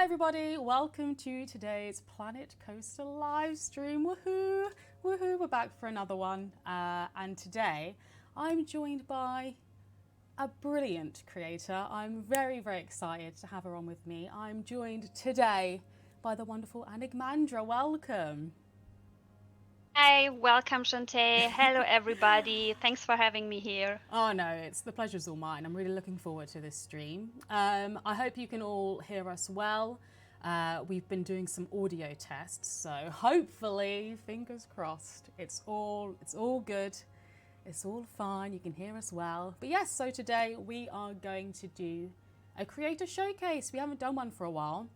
everybody, welcome to today's Planet Coaster live stream. Woohoo! Woohoo! We're back for another one. And today I'm joined by a brilliant creator. I'm very, very excited to have her on with me. I'm joined today by the wonderful Anigmandra. Welcome. Hi, welcome Chanté. Hello everybody. Thanks for having me here. Oh no, the pleasure's all mine. I'm really looking forward to this stream. I hope you can all hear us well. We've been doing some audio tests, so hopefully, fingers crossed, it's all good. It's all fine. You can hear us well. But yes, so today we are going to do a creator showcase. We haven't done one for a while,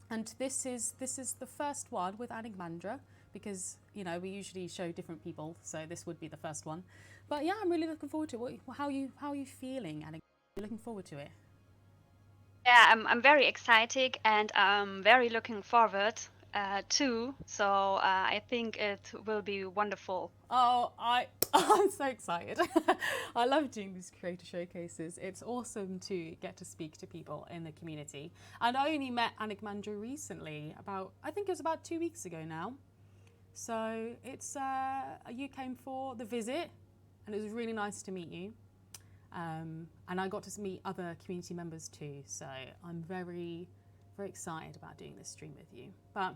and this is the first one with Anigmandra, because we usually show different people, so this would be the first one. But yeah, I'm really looking forward to it. How are you feeling, Anigmandra? You're looking forward to it? Yeah, I'm very excited and I'm very looking forward too. So I think it will be wonderful. Oh, I'm so excited. I love doing these creator showcases. It's awesome to get to speak to people in the community. And I only met Anigmandra recently, I think it was about 2 weeks ago now. So you came for the visit, and it was really nice to meet you. And I got to meet other community members too. So I'm very, very excited about doing this stream with you. But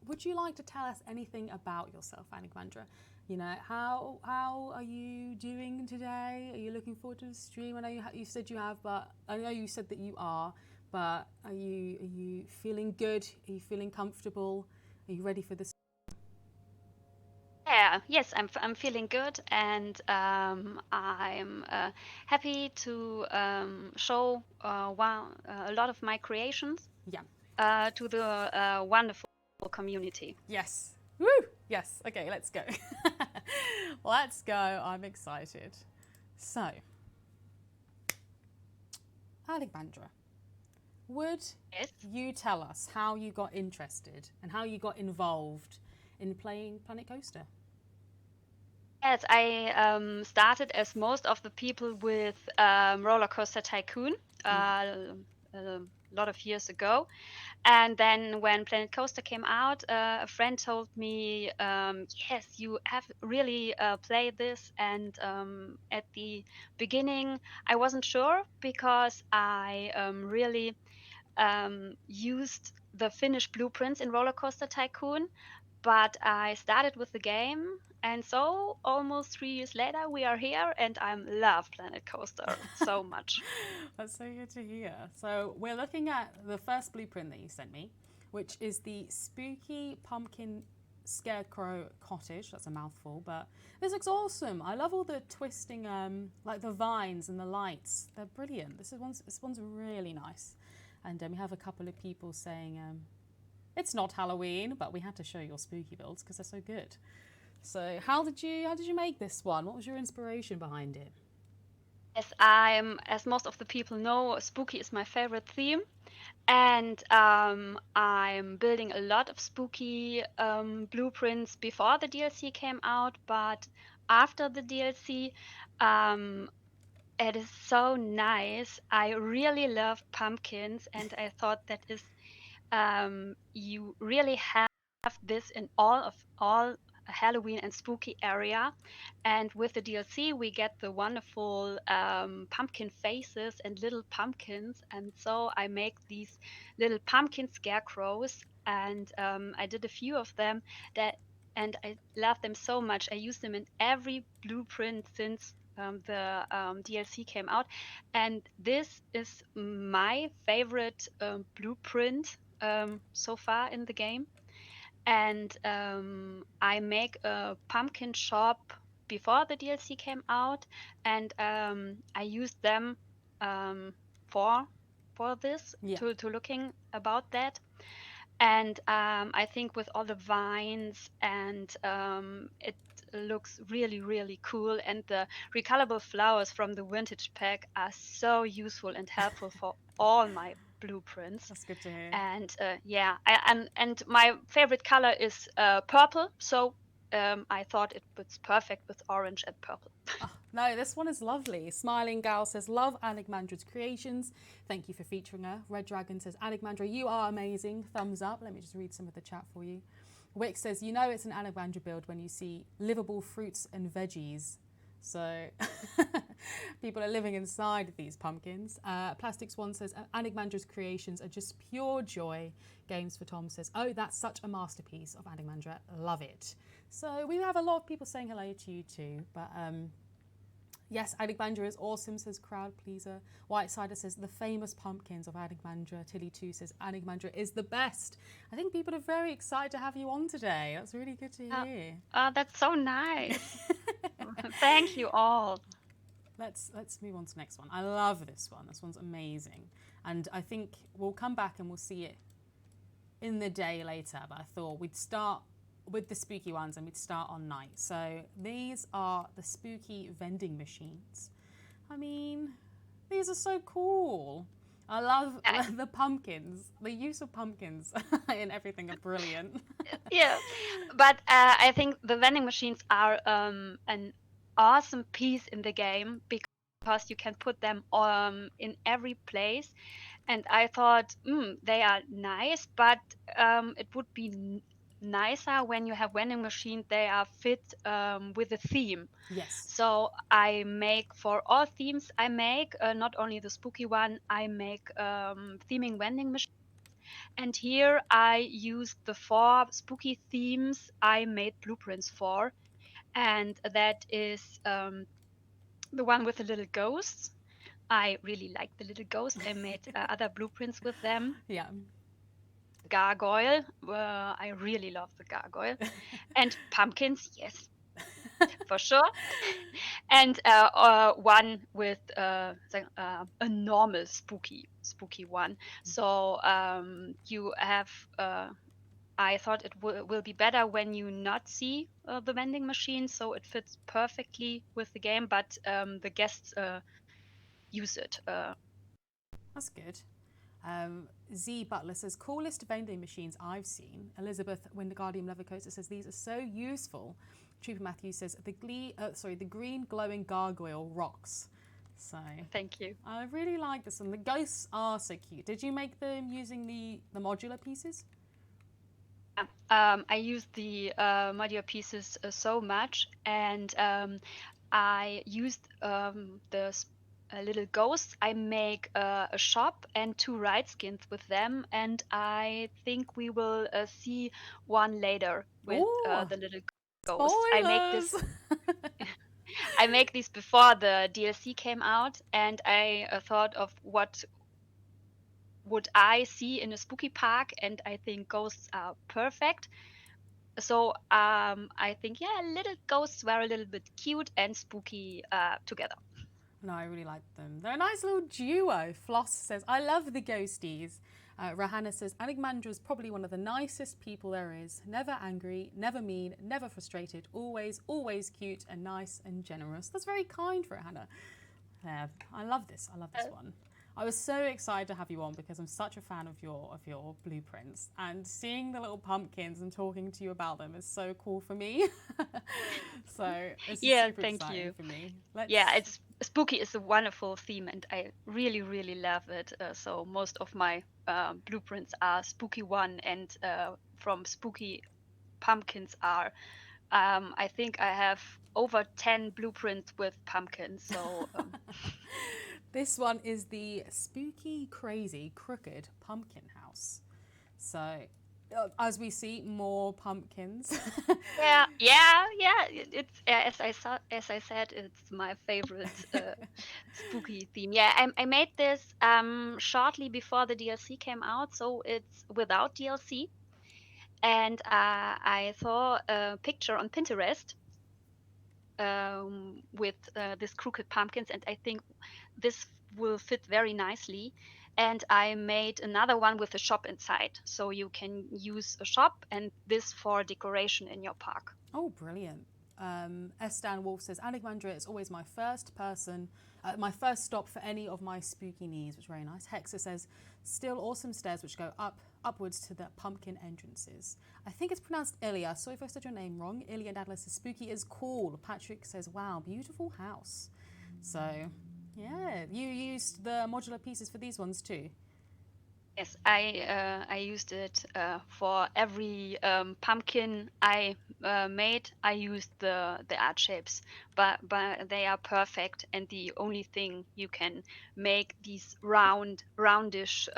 would you like to tell us anything about yourself, Anigmandra? How are you doing today? Are you looking forward to the stream? I know you said you have, but I know you said that you are. But are you feeling good? Are you feeling comfortable? Are you ready for this? Yeah, yes, I'm feeling good and I'm happy to show a lot of my creations. Yeah. To the wonderful community. Yes. Woo! Yes. Okay, let's go. Let's go. I'm excited. So, Anigmandra, would Yes. you tell us how you got interested and how you got involved in playing Planet Coaster? Yes, I started as most of the people with Roller Coaster Tycoon a lot of years ago. And then when Planet Coaster came out, a friend told me, yes, you have really played this. And at the beginning, I wasn't sure because I really used the finished blueprints in Roller Coaster Tycoon. But I started with the game, and so almost 3 years later, we are here, and I love Planet Coaster so much. That's so good to hear. So we're looking at the first blueprint that you sent me, which is the spooky pumpkin Scarecrow cottage. That's a mouthful, but this looks awesome. I love all the twisting, like the vines and the lights. They're brilliant. This one's really nice. And we have a couple of people saying it's not Halloween, but we had to show your spooky builds because they're so good. So how did you make this one? What was your inspiration behind it? As most of the people know, spooky is my favorite theme, and I'm building a lot of spooky blueprints before the DLC came out, but after the DLC, um, it is so nice. I really love pumpkins, and I thought that is you really have this in all Halloween and spooky area. And with the DLC, we get the wonderful pumpkin faces and little pumpkins. And so I make these little pumpkin scarecrows, and I did a few of them and I love them so much. I use them in every blueprint since the DLC came out, and this is my favorite blueprint so far in the game. And I make a pumpkin shop before the DLC came out, and I used them um, for this Yeah. to looking about that. And I think with all the vines and it looks really cool. And the recolorable flowers from the vintage pack are so useful and helpful for all my blueprints. That's good to hear. And yeah, and my favorite color is purple. So I thought it was perfect with orange and purple. No, this one is lovely. Smiling Gal says, love Anigmandra's creations. Thank you for featuring her. Red Dragon says, Anigmandra, you are amazing. Thumbs up. Let me just read some of the chat for you. Wick says, you know it's an Anigmandra build when you see livable fruits and veggies. So people are living inside these pumpkins. Plastic Swan says, Anigmandra's creations are just pure joy. Games for Tom says, oh, that's such a masterpiece of Anigmandra. Love it. So we have a lot of people saying hello to you too. But yes, Anigmandra is awesome, says Crowd Pleaser. Whitesider says, the famous pumpkins of Anigmandra. Tilly2 says, Anigmandra is the best. I think people are very excited to have you on today. That's really good to hear. That's so nice. Thank you all. Let's move on to the next one. I love this one. This one's amazing. And I think we'll come back and we'll see it in the day later. But I thought we'd start with the spooky ones and we'd start on night. So these are the spooky vending machines. I mean, these are so cool. I love the pumpkins. The use of pumpkins in everything are brilliant. Yeah, but I think the vending machines are an awesome piece in the game because you can put them in every place. And I thought, they are nice, but it would be nicer when you have vending machines, they are fit with a theme. Yes. So I make for all themes I make, not only the spooky one, I make theming vending machines. And here I used the 4 spooky themes I made blueprints for. And that is the one with the little ghosts. I really like the little ghosts. I made other blueprints with them. Yeah. Gargoyle. I really love the gargoyle. And pumpkins, yes, for sure. And one with a normal spooky one. So you have. I thought it will be better when you not see the vending machine, so it fits perfectly with the game. But the guests use it. That's good. Z Butler says, coolest vending machines I've seen. Elizabeth Wingardium Levicosa says, these are so useful. Trooper Matthews says, the green glowing gargoyle rocks. So Thank you. I really like this one. The ghosts are so cute. Did you make them using the modular pieces? I used the modular pieces so much, and I used the little ghosts. I make a shop and 2 ride skins with them, and I think we will see one later with the little ghosts. Spoilers! I make these before the DLC came out, and I thought of what would I see in a spooky park, and I think ghosts are perfect. So I think, little ghosts were a little bit cute and spooky together. No, I really like them. They're a nice little duo. Floss says, I love the ghosties. Rahana says, Anigmandra is probably one of the nicest people there is. Never angry, never mean, never frustrated. Always, always cute and nice and generous. That's very kind for Rahana. Yeah, I love this. I love this one. I was so excited to have you on because I'm such a fan of your blueprints, and seeing the little pumpkins and talking to you about them is so cool for me. So it's super thank exciting you for me. It's spooky is a wonderful theme, and I really, really love it. So most of my blueprints are spooky one, and from spooky pumpkins are. I think I have over 10 blueprints with pumpkins. So. This one is the spooky, crazy, crooked pumpkin house. So, as we see, more pumpkins. Yeah. It's as I said, it's my favorite spooky theme. Yeah, I made this shortly before the DLC came out, so it's without DLC. And I saw a picture on Pinterest with these crooked pumpkins, and I think this will fit very nicely. And I made another one with a shop inside, so you can use a shop and this for decoration in your park. Oh, brilliant. Estan Wolf says, Anigmandra is always my first stop for any of my spooky needs, which is very nice. Hexa says, still awesome stairs which go upwards to the pumpkin entrances. I think it's pronounced Ilya. Sorry if I said your name wrong. Ilya and Adler says, spooky is cool. Patrick says, wow, beautiful house. So, yeah, you used the modular pieces for these ones too. Yes, I used it for every pumpkin I made. I used the art shapes, but they are perfect. And the only thing you can make these roundish,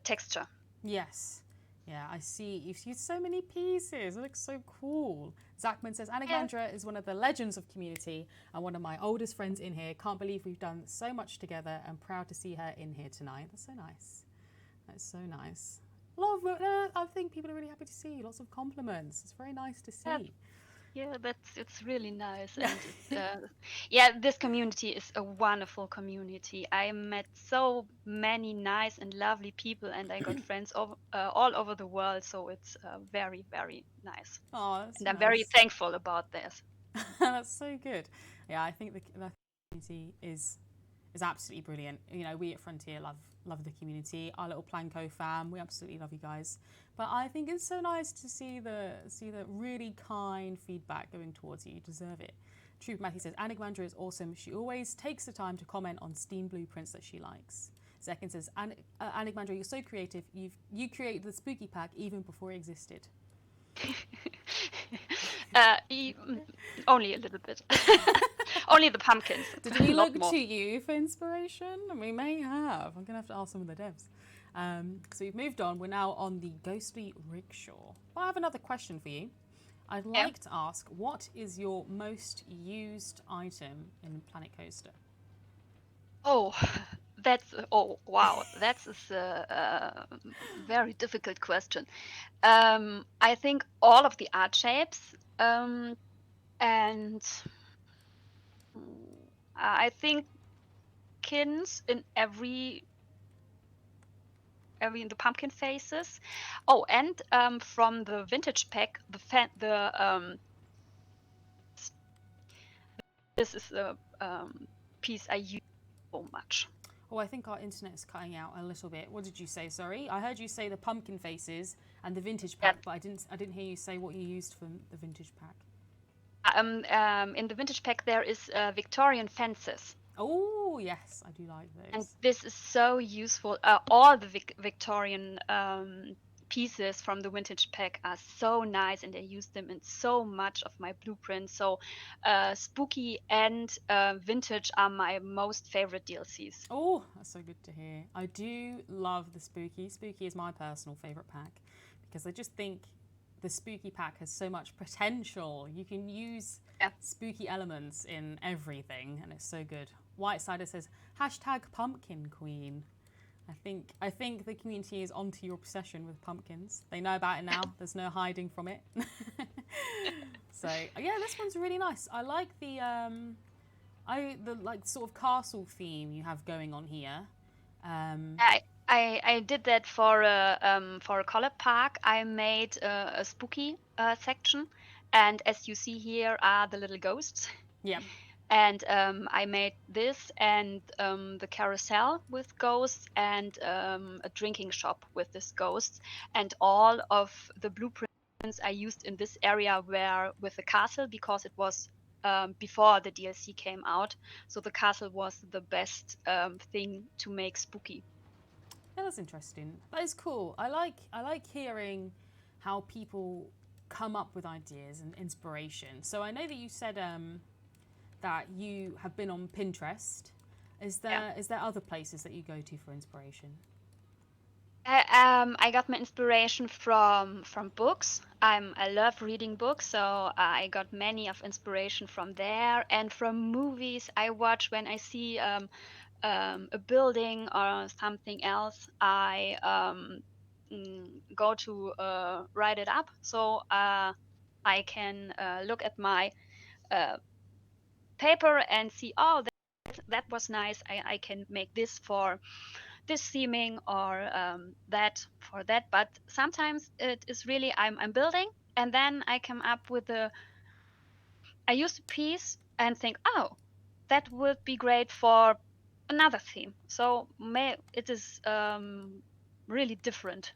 texture. Yes. Yeah, I see. You've used so many pieces. It looks so cool. Zachman says, Yeah. Anigmandra is one of the legends of community and one of my oldest friends in here. Can't believe we've done so much together and proud to see her in here tonight. That's so nice. That's so nice. I think people are really happy to see you. Lots of compliments. It's very nice to see. Yeah, it's really nice, and this community is a wonderful community. I met so many nice and lovely people, and I got friends all over the world. So it's very, very nice, Oh, that's and so I'm very nice. thankful about this. That's so good. Yeah, I think the community is absolutely brilliant. You know, we at Frontier love the community. Our little Planko fam, we absolutely love you guys. But I think it's so nice to see the really kind feedback going towards you. You deserve it. Troop Matthew says, Anigmandra is awesome. She always takes the time to comment on Steam blueprints that she likes. Second says, Anigmandra, you're so creative. You created the spooky pack even before it existed. Only a little bit. Only the pumpkins. Did we not look more. to you for inspiration? We may have. I'm going to have to ask some of the devs. So we've moved on. We're now on the ghostly rickshaw. But I have another question for you. I'd like to ask, what is your most used item in Planet Coaster? Oh, wow, that's a very difficult question. I think all of the art shapes, and I think kins in every in the pumpkin faces. Oh, and from the vintage pack, this is a piece I use so much. Oh, I think our internet is cutting out a little bit. What did you say? Sorry, I heard you say the pumpkin faces and the vintage pack, but I didn't hear you say what you used for the vintage pack. In the vintage pack, there is Victorian fences. Oh yes, I do like those. And this is so useful. All the Victorian pieces from the vintage pack are so nice, and I use them in so much of my blueprints. So spooky and vintage are my most favorite DLCs. Oh, that's so good to hear. I do love the spooky. Spooky is my personal favorite pack because I just think the spooky pack has so much potential. You can use spooky elements in everything, and it's so good. Whitesider says #pumpkin queen. I think the community is onto your obsession with pumpkins. They know about it now. There's no hiding from it. So yeah, this one's really nice. I like the like sort of castle theme you have going on here. I did that for a color pack. I made a spooky section, and as you see here are the little ghosts. Yeah. And I made this and the carousel with ghosts and a drinking shop with this ghosts, and all of the blueprints I used in this area were with the castle because it was before the DLC came out. So the castle was the best thing to make spooky. Yeah, that's interesting. That is cool. I like hearing how people come up with ideas and inspiration. So I know that you said that you have been on Pinterest. Is there other places that you go to for inspiration? I got my inspiration from books. I love reading books, so I got many of inspiration from there, and from movies I watch when I see a building or something else. I go to write it up, so I can look at my paper and see, oh, that was nice. I can make this for this theming or that for that. But sometimes it is really I'm building and then I came up with I used a piece and think, oh, that would be great for another theme. So it is really different.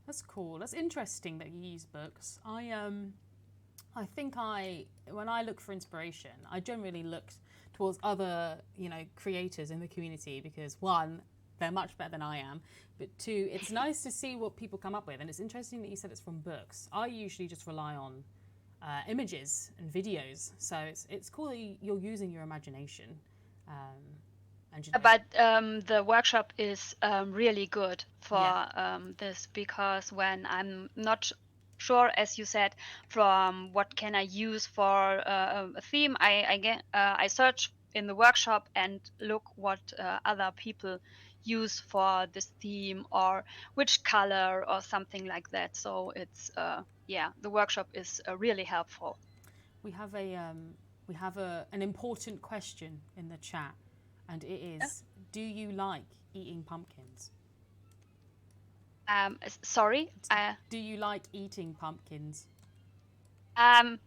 That's cool. That's interesting that you use books. I think when I look for inspiration, I generally look towards other, creators in the community because one, they're much better than I am, but two, it's nice to see what people come up with. And it's interesting that you said it's from books. I usually just rely on images and videos, so it's cool that you're using your imagination. But the workshop is really good for Yeah. this, because when I'm not sure, as you said, from what can I use for a theme, I search in the workshop and look what other people use for this theme, or which color or something like that. So it's the workshop is really helpful. We have an important question in the chat, and it is: do you like eating pumpkins? Sorry. Do you like eating pumpkins? Um,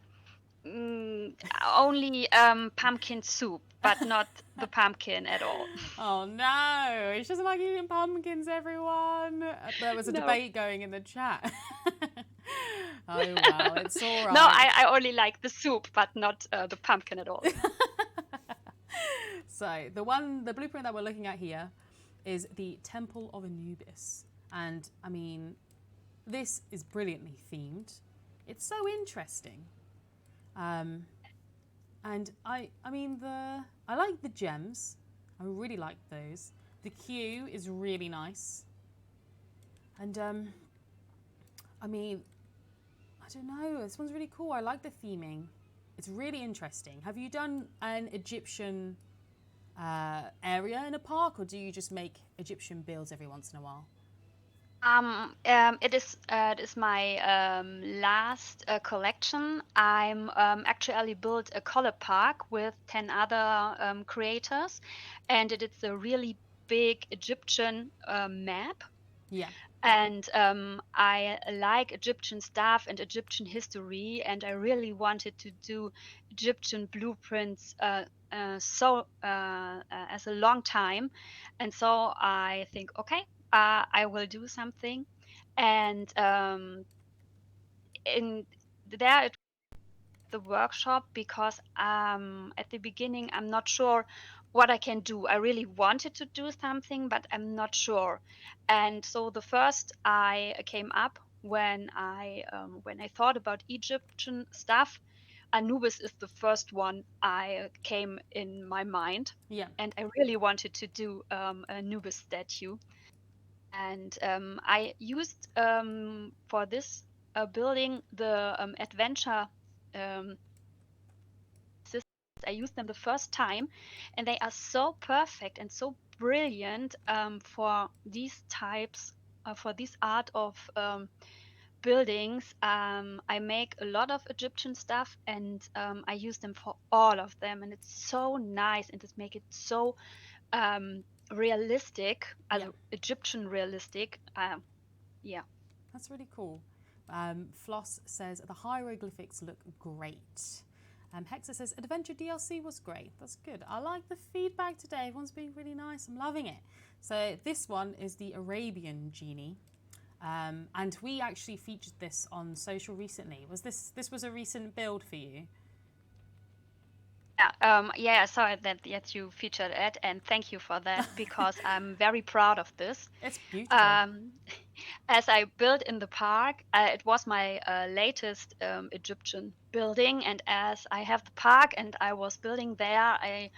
Only pumpkin soup, but not the pumpkin at all. Oh no, she doesn't like eating pumpkins, everyone. There was a No. debate going in the chat. Oh well, it's all right. No, I only like the soup, but not the pumpkin at all. So the blueprint that we're looking at here is the Temple of Anubis. And I mean, this is brilliantly themed. It's so interesting. And I like the gems. I really like those. The queue is really nice. And I don't know. This one's really cool. I like the theming. It's really interesting. Have you done an Egyptian area in a park, or do you just make Egyptian builds every once in a while? It is my last collection. I'm actually built a color park with 10 other creators, and it is a really big Egyptian map. Yeah. And I like Egyptian stuff and Egyptian history, and I really wanted to do Egyptian blueprints as a long time. And so I think, okay, I will do something. And in there it the workshop, because at the beginning I'm not sure what I can do. I really wanted to do something, but I'm not sure. And so the first I came up when I thought about Egyptian stuff, Anubis is the first one I came in my mind. Yeah. And I really wanted to do Anubis statue. And I used for this building the adventure systems. I used them the first time, and they are so perfect and so brilliant for these types, for this art of buildings. I make a lot of Egyptian stuff, and I use them for all of them, and it's so nice, and it make it so realistic, Yeah. Egyptian realistic. Yeah. That's really cool. Floss says the hieroglyphics look great. Hexa says Adventure DLC was great. That's good. I like the feedback today. Everyone's being really nice. I'm loving it. So this one is the Arabian Genie. And we actually featured this on social recently. This was a recent build for you? Yeah, I saw that you featured it, and thank you for that, because I'm very proud of this. It's beautiful. As I built in the park, it was my latest Egyptian building, and as I have the park and I was building there, I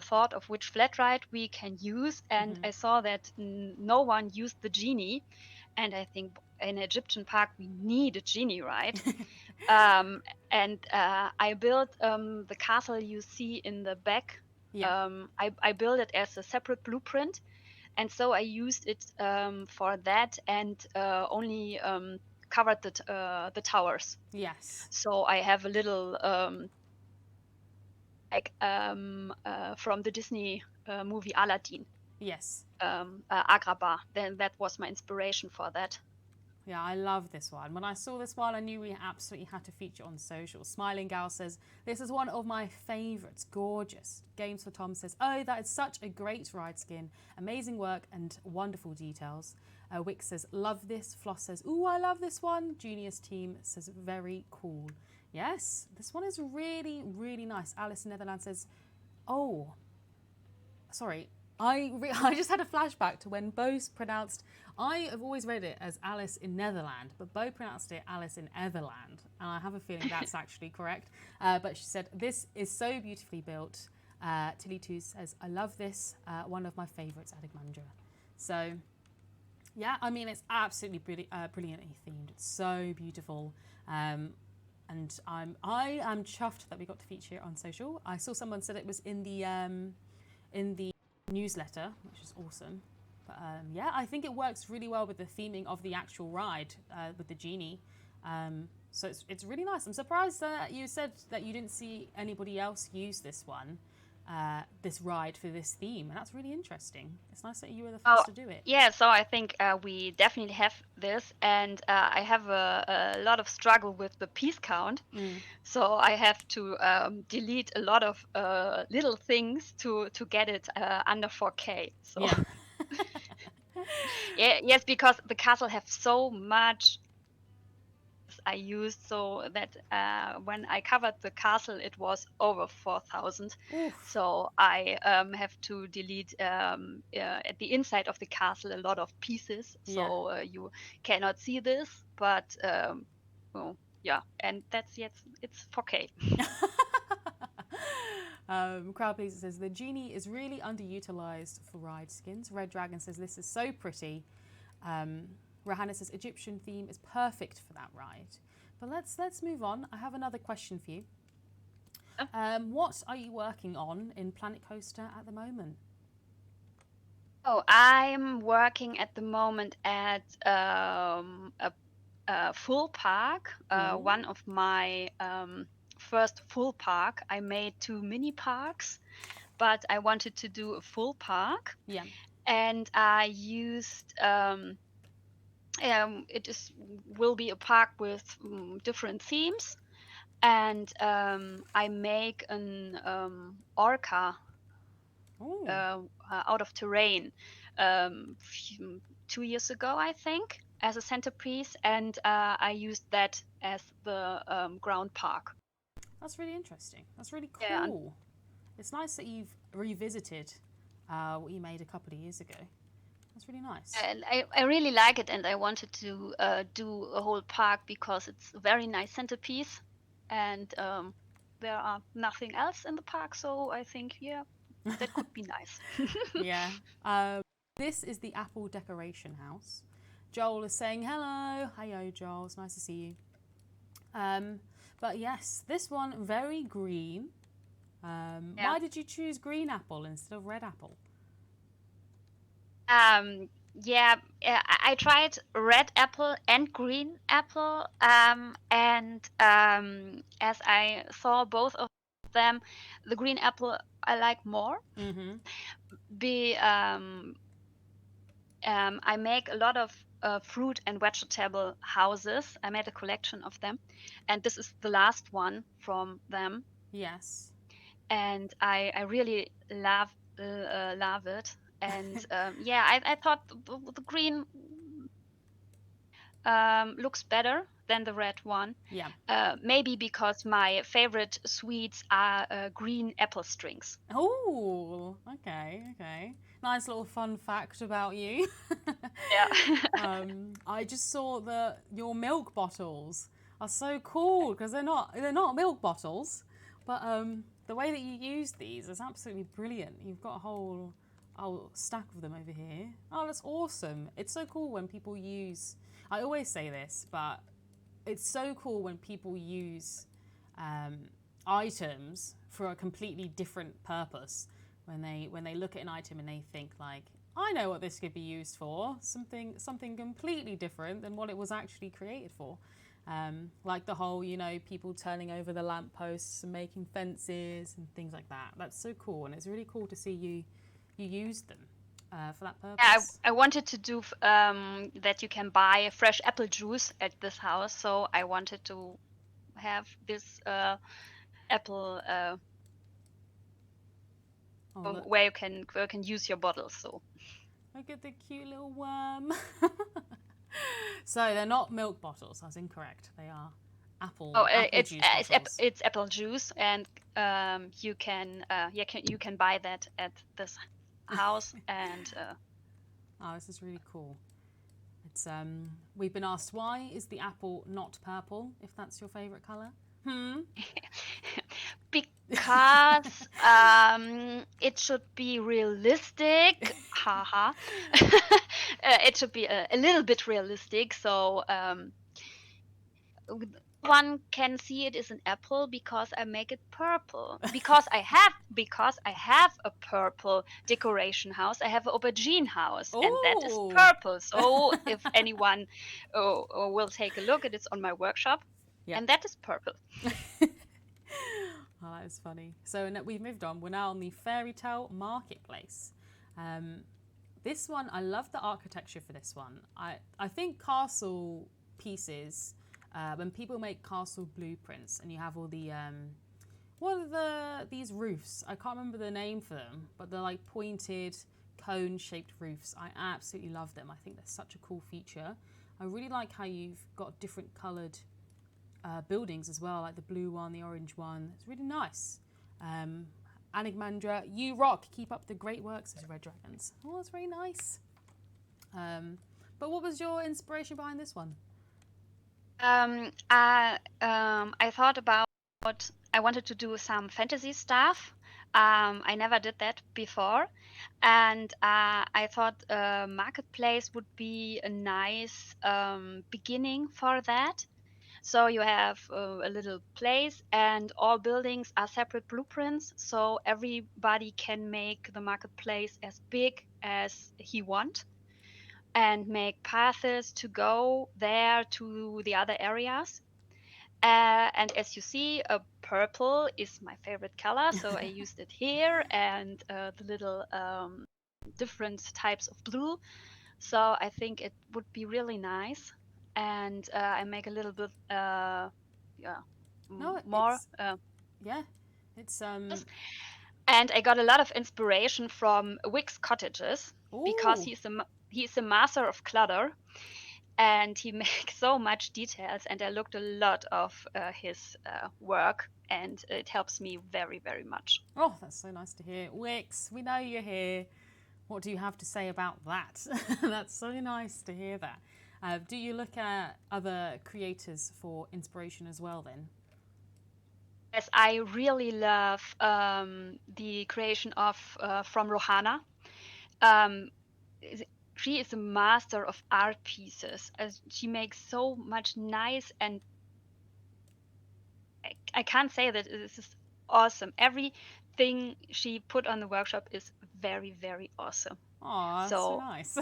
thought of which flat ride we can use, and I saw that no one used the genie, and I think in an Egyptian park we need a genie, right? And I built the castle you see in the back. Yeah. I built it as a separate blueprint, and so I used it for that, and only covered the towers. Yes. So I have a little from the Disney movie Aladdin. Yes. Agrabah. Then that was my inspiration for that. Yeah, I love this one. When I saw this one, I knew we absolutely had to feature on social. Smiling Gal says, this is one of my favourites. Gorgeous. Games for Tom says, oh, that is such a great ride skin. Amazing work and wonderful details. Wick says, love this. Floss says, ooh, I love this one. Junior's team says, very cool. Yes, this one is really, really nice. Alice in Netherlands says, oh, sorry. I just had a flashback to when Bo pronounced, I have always read it as Alice in Netherland, but Bo pronounced it Alice in Everland. And I have a feeling that's actually correct. But she said, this is so beautifully built. Tilly Two says, I love this. One of my favourites, Anigmandra. So, yeah, I mean, it's absolutely brilliantly themed. It's so beautiful. And I am chuffed that we got to feature it on social. I saw someone said it was in the newsletter, which is awesome. But yeah, I think it works really well with the theming of the actual ride with the genie. So it's really nice. I'm surprised that you said that you didn't see anybody else use this one, this ride for this theme, and that's really interesting. It's nice that you were the first to do it. Yeah, so I think we definitely have this, and I have a lot of struggle with the piece count. So I have to delete a lot of little things to get it under 4K. So Yeah. yeah, yes, because the castle have so much I used, so that when I covered the castle, it was over 4,000. So I have to delete at the inside of the castle a lot of pieces, so you cannot see this. But well, yeah, and that's it's 4K. Crowd Pleaser says the genie is really underutilized for ride skins. Red Dragon says this is so pretty. Rahana says Egyptian theme is perfect for that ride. But let's move on. I have another question for you. What are you working on in Planet Coaster at the moment? Oh, I'm working at the moment at a full park. One of my first full park. I made 2 mini parks, but I wanted to do a full park. Yeah. And I used will be a park with different themes, and I make an orca out of terrain 2 years ago, I think, as a centerpiece, and I used that as the ground park. That's really interesting. That's really cool. Yeah. It's nice that you've revisited what you made a couple of years ago. That's really nice. And I really like it, and I wanted to do a whole park because it's a very nice centerpiece, and there are nothing else in the park, so I think, yeah, that could be nice. Yeah. This is the Apple Decoration House. Joel is saying hello. Hiyo, Joel. It's nice to see you. But yes, this one, very green. Why did you choose green apple instead of red apple? Yeah, I tried red apple and green apple, and as I saw both of them, the green apple I like more. I make a lot of fruit and vegetable houses. I made a collection of them, and this is the last one from them. Yes. And I really love it. And yeah, I thought the green looks better than the red one. Yeah. Maybe because my favorite sweets are green apple strings. Oh, okay. Nice little fun fact about you. Yeah. I just saw that your milk bottles are so cool because they're not milk bottles, but the way that you use these is absolutely brilliant. You've got a whole stack of them over here. Oh, that's awesome. It's so cool when people use, I always say this, but it's so cool when people use items for a completely different purpose. When they look at an item and they think like, I know what this could be used for, something completely different than what it was actually created for. Like the whole, people turning over the lampposts and making fences and things like that. That's so cool, and it's really cool to see you use them. for that Yeah, purpose? I wanted to do that you can buy fresh apple juice at this house, so I wanted to have this apple Oh, look. where you can use your bottles. So Look at the cute little worm. So they're not milk bottles. I was incorrect. They are oh, apple juice bottles. it's apple juice, and you can buy that at this house, and Oh, this is really cool. It's we've been asked, why is the apple not purple if that's your favorite color? because it should be realistic. Haha. It should be a little bit realistic. So one can see it as an apple because I make it purple. Because I have a purple decoration house. I have an aubergine house, and that is Oh. purple. So if anyone will take a look, it's on my workshop, Yeah. and that is purple. Oh, that is funny. So we've moved on. We're now on the Fairytale Marketplace. This one, I love the architecture for this one. I think castle pieces, when people make castle blueprints and you have all the, what are these roofs? I can't remember the name for them, but they're like pointed cone-shaped roofs. I absolutely love them. I think they're such a cool feature. I really like how you've got different coloured buildings as well, like the blue one, the orange one. It's really nice. Anigmandra, you rock. Keep up the great work, says Red Dragons. Oh, that's very nice. But what was your inspiration behind this one? I thought about I wanted to do some fantasy stuff. I never did that before, and I thought marketplace would be a nice beginning for that. So you have a little place, and all buildings are separate blueprints, so everybody can make the marketplace as big as he want and make paths to go there to the other areas. And as you see, purple is my favorite color, so I used it here, and the little different types of blue. So I think it would be really nice, and I make a little bit, yeah, No, more. it's yeah, it's And I got a lot of inspiration from Wick's cottages because ooh. he's a master of clutter, and he makes so much details, and I looked a lot of his work, and it helps me very, very much. Oh, that's so nice to hear. Wix, we know you're here. What do you have to say about that? That's so nice to hear that. Do you look at other creators for inspiration as well then? Yes, I really love the creation of from Rohana. Um, is- she is a master of art pieces, as she makes so much nice, and I can't say that this is awesome. Everything she put on the workshop is very, very awesome. Oh, that's so So nice.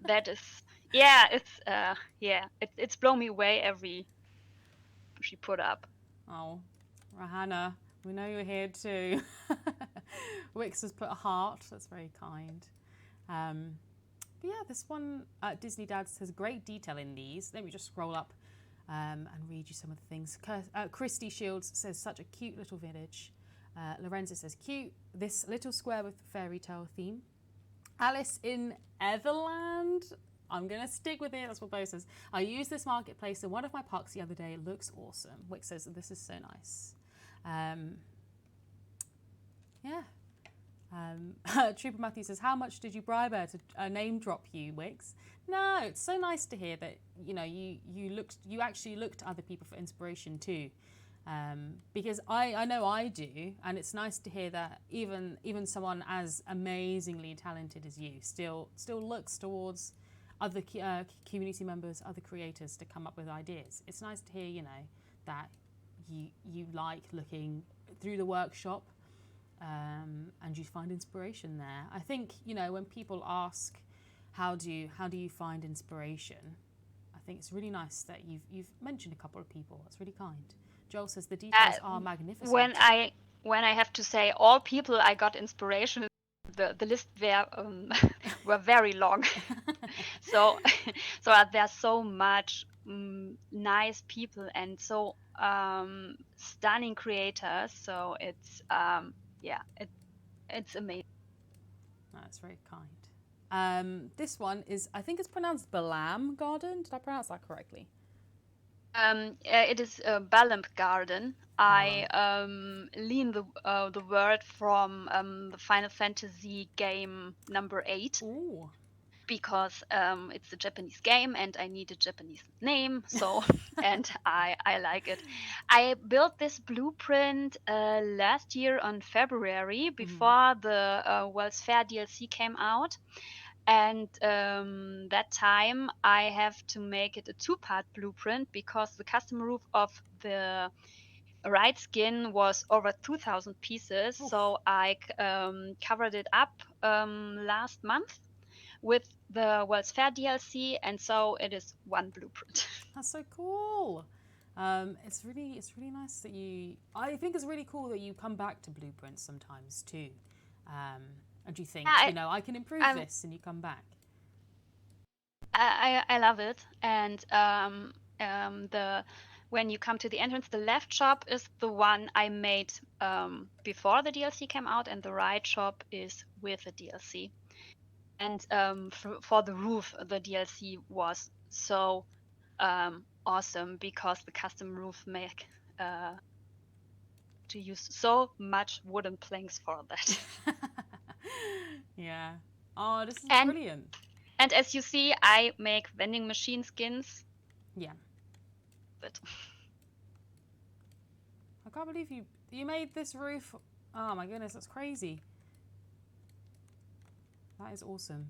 that is, yeah, it's blown me away every she put up. Oh, Rahana, we know you're here too. Wix has put a heart. That's very kind. But yeah, this one, Disney Dad says great detail in these. Let me just scroll up and read you some of the things. Christy Shields says such a cute little village. Lorenza says cute. This little square with the fairy tale theme. Alice in Everland. I'm going to stick with it. That's what Bo says. I used this marketplace in one of my parks the other day. It looks awesome. Wick says this is so nice. Yeah. Trooper Matthew says, how much did you bribe her to name drop you, Wix? No, it's so nice to hear that you actually look to other people for inspiration too. Because I know I do, and it's nice to hear that even someone as amazingly talented as you still looks towards other community members, other creators to come up with ideas. It's nice to hear, that you like looking through the workshop, and you find inspiration there. I think when people ask, how do you find inspiration? I think it's really nice that you've mentioned a couple of people. That's really kind. Joel says the details are magnificent. When I have to say all people I got inspiration the list were very long. So there's so much nice people and so stunning creators. So yeah, it's amazing. That's very kind. This one is, I think it's pronounced Balam Garden. Did I pronounce that correctly? It is Balamp Garden. I Balam. lean the word from the Final Fantasy game number 8. Ooh. Because it's a Japanese game and I need a Japanese name, so and I like it. I built this blueprint last year on February before the World's Fair DLC came out, and that time I have to make it a two-part blueprint because the custom roof of the right skin was over 2,000 pieces, Oof. so I covered it up last month with the World's Fair DLC, and so it is one blueprint. That's so cool. It's really nice that you. I think it's really cool that you come back to blueprints sometimes too, and you think, Yeah, I can improve I, this, and you come back. I love it, and the when you come to the entrance, the left shop is the one I made before the DLC came out, and the right shop is with the DLC. And for the roof, the DLC was so awesome because the custom roof make to use so much wooden planks for that. Yeah. Oh, this is and brilliant. and as you see, I make vending machine skins. Yeah. But I can't believe you made this roof. Oh my goodness, that's crazy. That is awesome.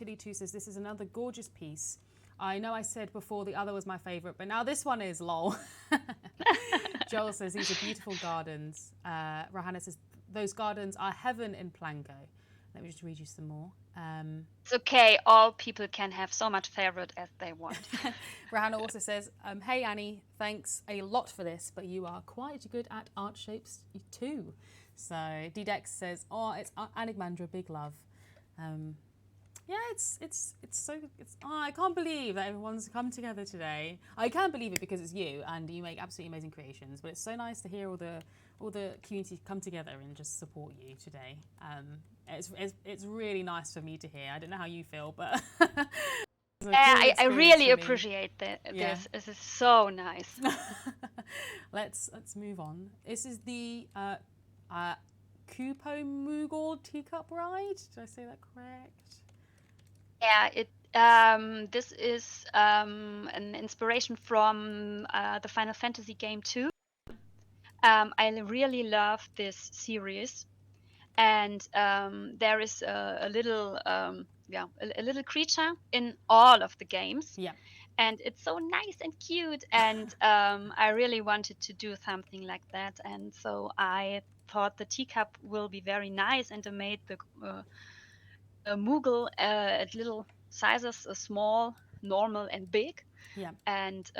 Tilly2 says this is another gorgeous piece. I know I said before the other was my favourite, but now this one is lol. Joel says these are beautiful gardens. Rahana says those gardens are heaven in Plango. Let me just read you some more. It's okay. All people can have so much favorite as they want. Rahana also says, hey Annie, thanks a lot for this, but you are quite good at art shapes too. So D-Dex says, oh, it's Anigmandra, big love. Yeah, I can't believe that everyone's come together today. I can't believe it because it's you and you make absolutely amazing creations, but it's so nice to hear all the community come together and just support you today. It's really nice for me to hear. I don't know how you feel, but it's a cool I experience really for me. appreciate Yeah. this. This is so nice. Let's move on. This is the Kupo Mughal Teacup ride. Did I say that correct? Yeah, this is an inspiration from the Final Fantasy game 2. I really love this series, and there is a little a little creature in all of the games. Yeah. And it's so nice and cute, and I really wanted to do something like that, and so I thought the teacup will be very nice, and I made the Mughal at little sizes, small, normal, and big. Yeah. And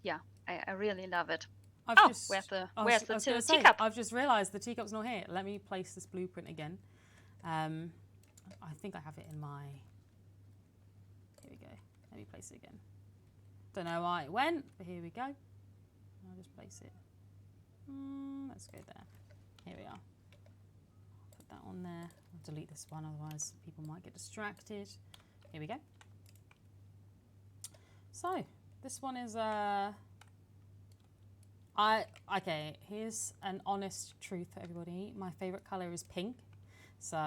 yeah, I really love it. I've Oh, just. where's I the was going to say. teacup? I've just realised the teacup's not here. Let me place this blueprint again. I think I have it in my. Here we go. Let me place it again. Don't know why it went, but here we go. I'll just place it. Let's go there. Here we are. Put that on there. I'll delete this one, otherwise people might get distracted. Here we go. So this one is okay, here's an honest truth for everybody. My favourite colour is pink, so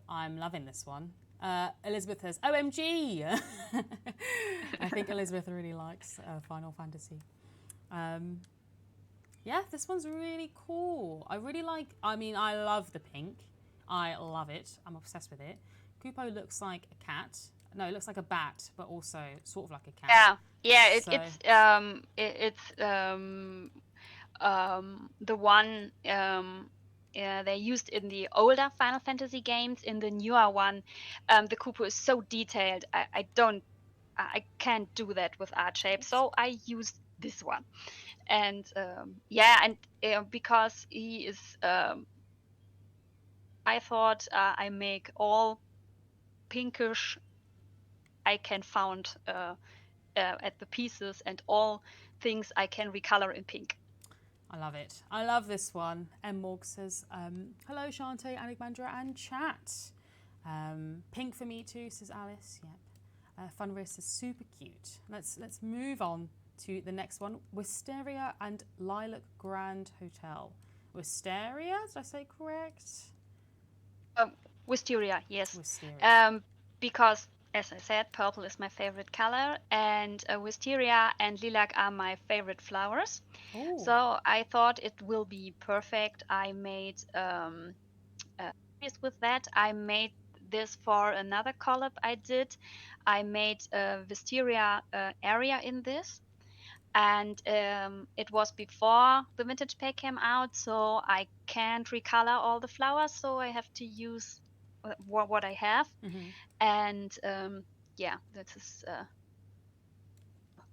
I'm loving this one. Elizabeth says, OMG! I think Elizabeth really likes Final Fantasy. Yeah, this one's really cool. I love the pink. I love it. I'm obsessed with it. Kupo looks like a cat. No, it looks like a bat, but also sort of like a cat. Yeah. So, It's the one they used in the older Final Fantasy games. In the newer one, the Koopa is so detailed. I can't do that with art shape, so I used this one. And yeah, and because he is I thought I make all pinkish I can found at the pieces and all things I can recolor in pink. I love it. I love this one. M. Morg says, hello, Chanté, Anigmandra, and chat. Pink for me too, says Alice. Yep. Funrace is super cute. Let's move on to the next one. Wisteria and Lilac Grand Hotel. Wisteria, did I say correct? Wisteria, yes. Wisteria. Because, as I said, purple is my favorite color, and wisteria and lilac are my favorite flowers. Ooh. So I thought it will be perfect. I made with that. I made this for another collab I did. I made a wisteria area in this, and it was before the vintage pack came out, so I can't recolor all the flowers, so I have to use what I have. Mm-hmm. And yeah, this is a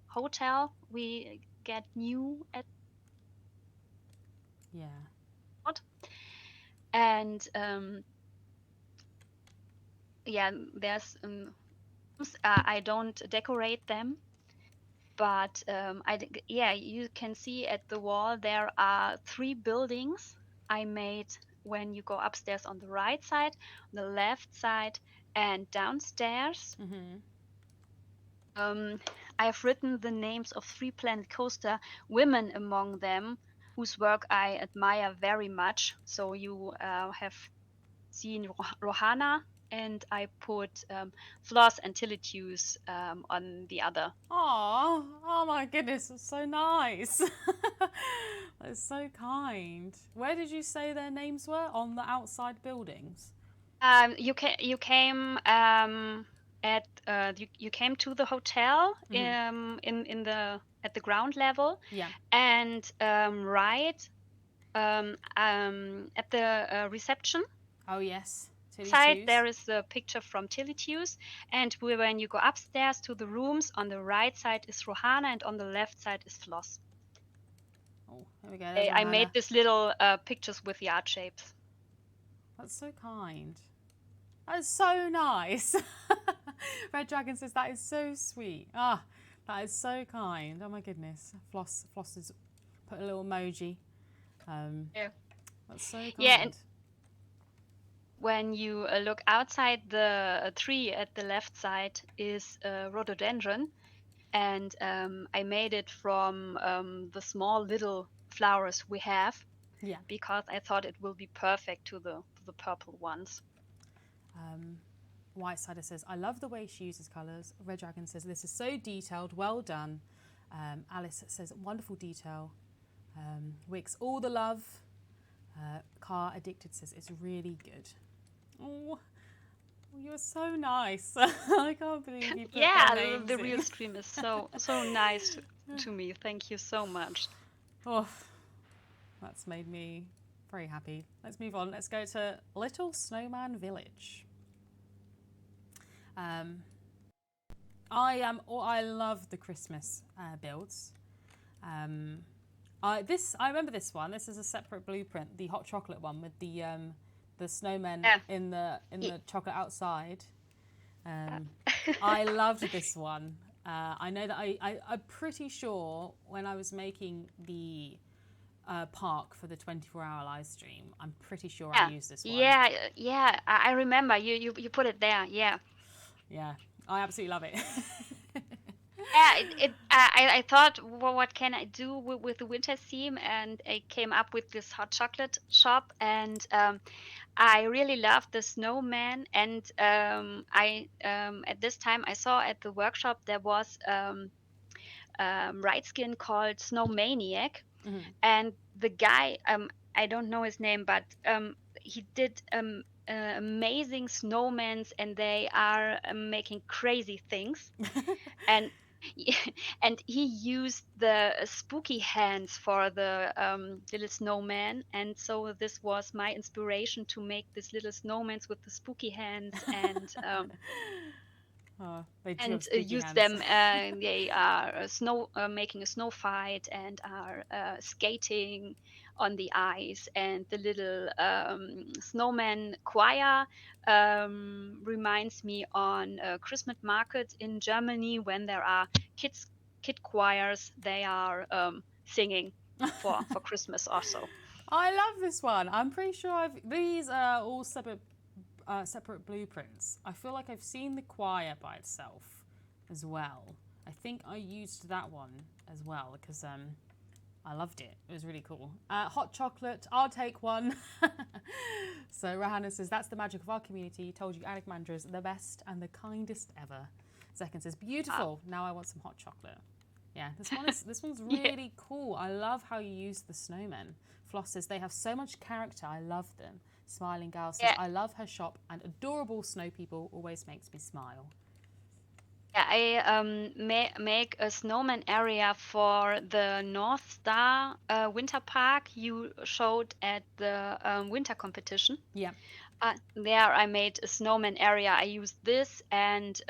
hotel we get new at and yeah, there's I don't decorate them, but yeah, you can see at the wall there are 3 buildings I made when you go upstairs on the right side, on the left side, and downstairs. Mm-hmm. I've written the names of 3 Planet Coaster women among them, whose work I admire very much. So you have seen Rohana, and I put Floss and Tillitues on the other. Oh my goodness, it's so nice. That's so kind. Where did you say their names were? On the outside buildings? You came you came to the hotel in the at the ground level. Yeah. And right at the reception Oh yes. side, Tilly there is the picture from Tillitues, and when you go upstairs to the rooms, on the right side is Rohana, and on the left side is Floss. Oh, there we go. There's I Rohana. made these little pictures with the art shapes. That's so kind. That's so nice. Red Dragon says that is so sweet. Ah, that is so kind. Oh my goodness. Floss has put a little emoji. Yeah. That's so kind. Yeah, and when you look outside the tree at the left side is rhododendron, and I made it from the small little flowers we have. Yeah. Because I thought it will be perfect to the purple ones. Whitesider says, I love the way she uses colours. Red Dragon says, this is so detailed, well done. Alice says, wonderful detail. Wicks, all the love. Car Addicted says, it's really good. Oh, you're so nice. I can't believe you put their names the in. real stream is so nice to me. Thank you so much. Oh, that's made me very happy. Let's move on. Let's go to Little Snowman Village. I love the Christmas builds. I remember this one. This is a separate blueprint, the hot chocolate one with the snowmen in the chocolate outside. I loved this one. I know that I'm pretty sure when I was making the park for the 24-hour live stream, I'm pretty sure I used this one. Yeah, I remember you put it there. Yeah, I absolutely love it. I thought, well, what can I do with the winter theme? And I came up with this hot chocolate shop, and I really loved the snowman. And I at this time I saw at the workshop there was right skin called Snowmaniac, and the guy I don't know his name, but he did amazing snowmans, and they are making crazy things. and he used the spooky hands for the little snowman, and so this was my inspiration to make these little snowmans with the spooky hands and use hands. them. They are making a snow fight and are skating on the ice, and the little snowman choir reminds me on Christmas markets in Germany when there are kid choirs. They are singing for Christmas also. I love this one. I'm pretty sure these are all separate blueprints. I feel like I've seen the choir by itself as well. I think I used that one as well because I loved it. It was really cool. Hot chocolate, I'll take one. So Rahana says, that's the magic of our community. Told you Anigmandra is the best and the kindest ever. Second says, beautiful. Now I want some hot chocolate. Yeah, this one's really cool. I love how you use the snowmen. Floss says, they have so much character. I love them. Smiling Gal says, I love her shop and adorable snow people always makes me smile. Yeah, I make a snowman area for the North Star Winter Park you showed at the winter competition. Yeah. There I made a snowman area. I used this and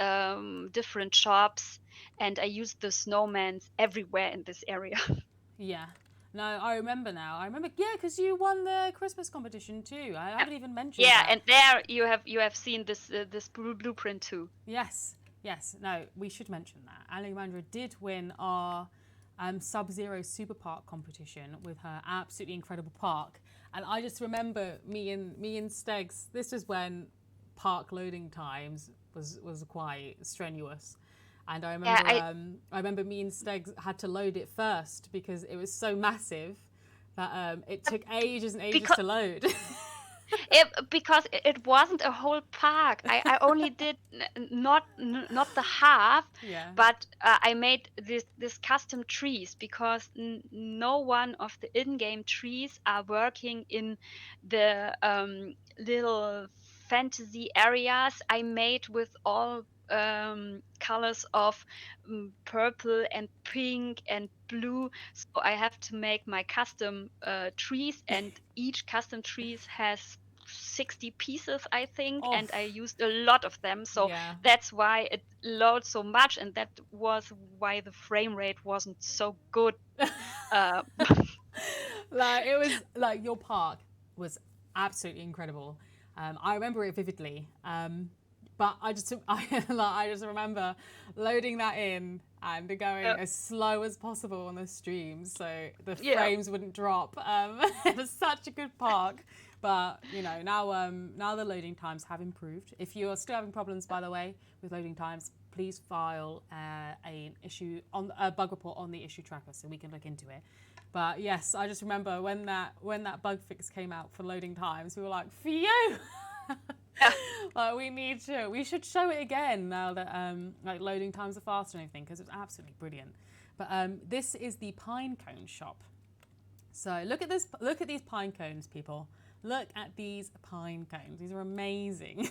different shops, and I used the snowmans everywhere in this area. Yeah. No, I remember now. Yeah, because you won the Christmas competition too. I haven't even mentioned that. Yeah, and there you have seen this blueprint too. Yes. No, we should mention that. Anigmandra did win our Sub-Zero Super Park competition with her absolutely incredible park. And I just remember me and Stegs, this was when park loading times was quite strenuous. And I remember me and Stegs had to load it first because it was so massive that it took ages and ages to load. Because it wasn't a whole park. I only did not the half, but I made this custom trees because no one of the in-game trees are working in the little fantasy areas I made with all colors of purple and pink and blue. So I have to make my custom trees, and each custom trees has 60 pieces, I think, and I used a lot of them. So that's why it loads so much, and that was why the frame rate wasn't so good. Like it was like your park was absolutely incredible. I remember it vividly. But I just remember loading that in and going as slow as possible on the stream so the frames wouldn't drop. It was such a good park. But you know, now the loading times have improved. If you are still having problems, by the way, with loading times, please file a bug report on the issue tracker so we can look into it. But yes, I just remember when that bug fix came out for loading times, we were like, phew. Like we should show it again now that like loading times are faster and everything because it's absolutely brilliant. But this is the pine cone shop. So look at these pine cones, people. Look at these pine cones. These are amazing.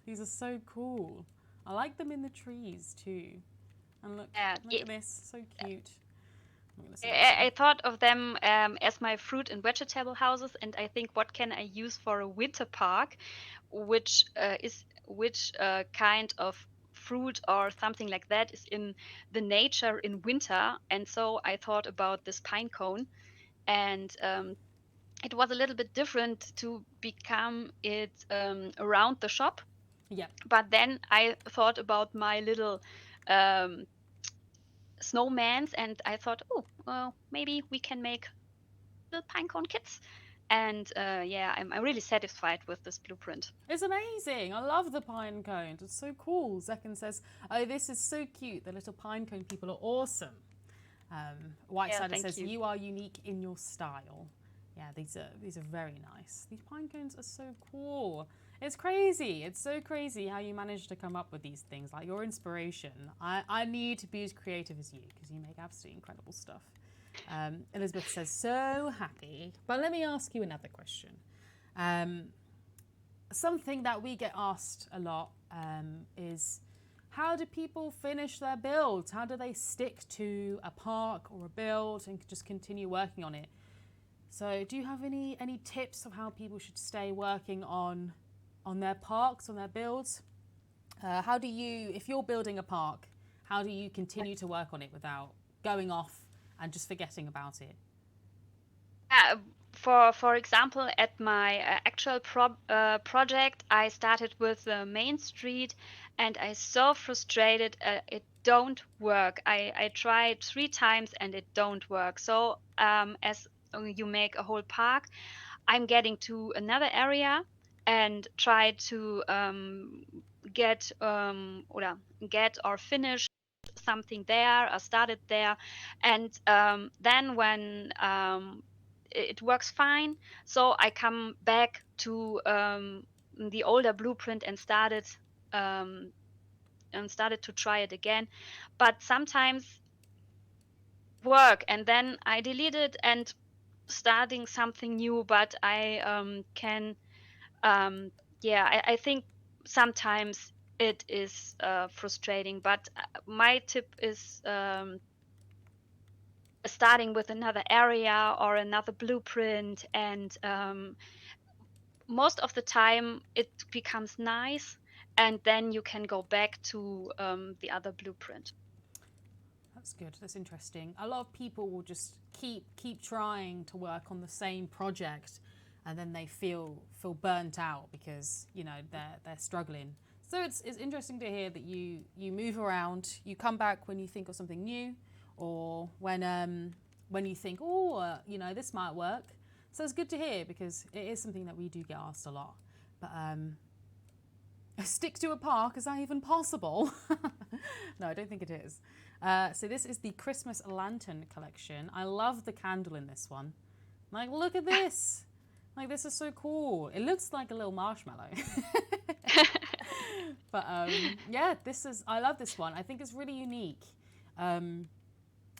These are so cool. I like them in the trees too. And look at this, so cute. I thought of them as my fruit and vegetable houses, and I think, what can I use for a winter park, which kind of fruit or something like that is in the nature in winter. And so I thought about this pine cone, and it was a little bit different to become it around the shop. Yeah. But then I thought about my little snowmans, and I thought, oh, well, maybe we can make little pinecone kits. And I'm really satisfied with this blueprint. It's amazing. I love the pine cones. It's so cool. Zekin says, oh, this is so cute. The little pine cone people are awesome. Whitesider says, you are unique in your style. Yeah, these are very nice. These pine cones are so cool. It's crazy. It's so crazy how you manage to come up with these things. Like your inspiration. I need to be as creative as you because you make absolutely incredible stuff. Elizabeth says, so happy. But let me ask you another question. Something that we get asked a lot is, how do people finish their builds? How do they stick to a park or a build and just continue working on it? So do you have any tips of how people should stay working on their parks, on their builds? How do you, if you're building a park, how do you continue to work on it without going off and just forgetting about it? For example, at my actual project, I started with the main street, and I so frustrated. It don't work. I tried 3 times and it don't work. So as you make a whole park, I'm getting to another area and try to get or finish something there or start it there, and then when it works fine, so I come back to the older blueprint um, and started to try it again, but sometimes work and then I delete it and starting something new, but I can yeah, I think sometimes it is frustrating, but my tip is starting with another area or another blueprint, and most of the time it becomes nice, and then you can go back to the other blueprint. That's good. That's interesting. A lot of people will just keep trying to work on the same project, and then they feel burnt out because they're struggling. So it's interesting to hear that you move around, you come back when you think of something new, or when you think, this might work. So it's good to hear because it is something that we do get asked a lot. But stick to a park, is that even possible? No, I don't think it is. So this is the Christmas lantern collection. I love the candle in this one. Like, look at this. Like, this is so cool. It looks like a little marshmallow. But yeah, I love this one. I think it's really unique.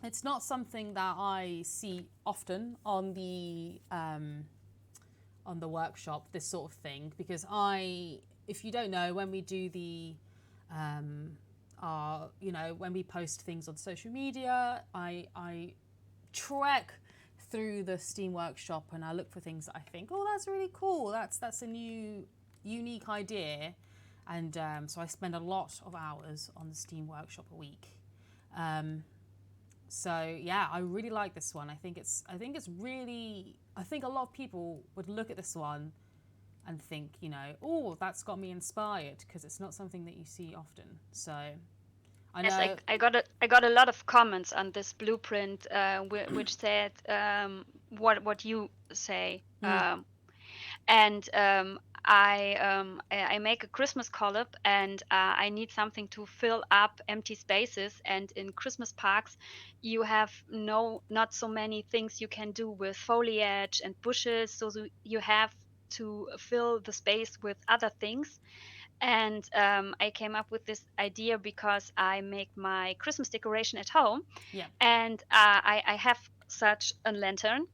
It's not something that I see often on the workshop, this sort of thing, because if you don't know, when we do when we post things on social media, I trek through the Steam Workshop and I look for things that I think, oh, that's really cool. That's a new, unique idea, and so I spend a lot of hours on the Steam Workshop a week. So yeah, I really like this one. I think a lot of people would look at this one and think, oh, that's got me inspired, because it's not something that you see often. So I know. Yes, I got a lot of comments on this blueprint, which said what you say, and I make a Christmas collab, and I need something to fill up empty spaces. And in Christmas parks, you have not so many things you can do with foliage and bushes, so you have to fill the space with other things. And I came up with this idea because I make my Christmas decoration at home, Yeah. and I have such a lantern,